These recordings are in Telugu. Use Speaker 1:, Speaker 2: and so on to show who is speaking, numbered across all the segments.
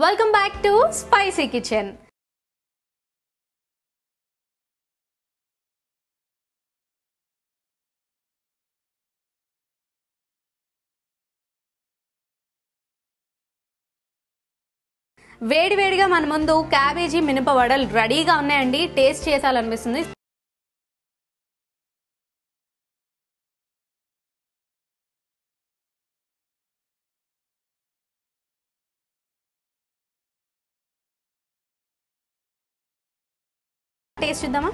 Speaker 1: Welcome back to spicy kitchen. వేడివేడిగా మన ముందు క్యాబేజీ మినప వడలు రెడీగా ఉన్నాయండి. టేస్ట్ చేసాలనిపిస్తుంది. టేస్ట్ చూద్దామా?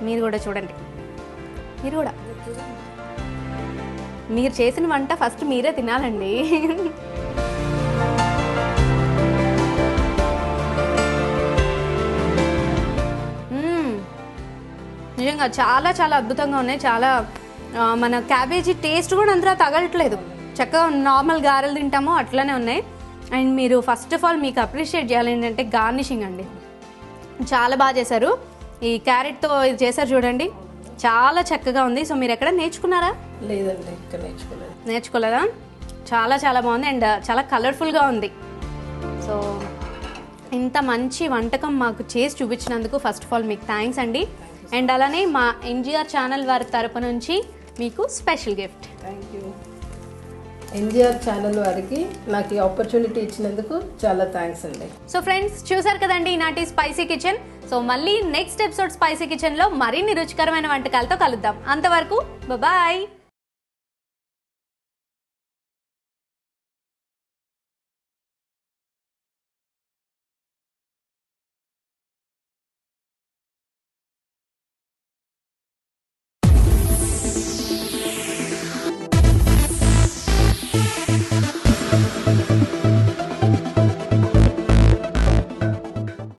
Speaker 1: మీరు కూడా చూడండి. మీరు చేసిన వంట ఫస్ట్ మీరే తినాలండి. నిజంగా చాలా చాలా అద్భుతంగా ఉన్నాయి. చాలా మన క్యాబేజీ టేస్ట్ కూడా అంతగా తగలట్లేదు. చక్కగా నార్మల్ గారెలు తింటామో అట్లనే ఉన్నాయి. అండ్ మీరు ఫస్ట్ ఆఫ్ ఆల్ మీకు అప్రిషియేట్ చేయాలి ఏంటంటే గార్నిషింగ్ అండి. చాలా బాగా చేశారు. ఈ క్యారెట్తో ఇది చేశారు చూడండి, చాలా చక్కగా ఉంది. సో మీరు ఎక్కడ నేర్చుకున్నారా?
Speaker 2: లేదండి, ఇక్కడ
Speaker 1: నేర్చుకోలేదా? చాలా చాలా బాగుంది అండ్ చాలా కలర్ఫుల్గా ఉంది. సో ఇంత మంచి వంటకం మాకు చేసి చూపించినందుకు ఫస్ట్ ఆఫ్ ఆల్ మీకు థ్యాంక్స్ అండి. అండ్ అలానే మా ఎన్జిఆర్ ఛానల్ వారి తరపు నుంచి మీకు special gift.
Speaker 2: Thank you. NGR channel వారికి నాకు ఈ ఆపర్చునిటీ ఇచ్చినందుకు చాలా థ్యాంక్స్ అండి.
Speaker 1: సో ఫ్రెండ్స్, చూసారు కదండి ఈనాటి స్పైసీ కిచెన్. సో మళ్ళీ నెక్స్ట్ ఎపిసోడ్ స్పైసీ కిచెన్లో మరిన్ని రుచికరమైన వంటకాలతో కలుద్దాం. అంతవరకు బాయ్.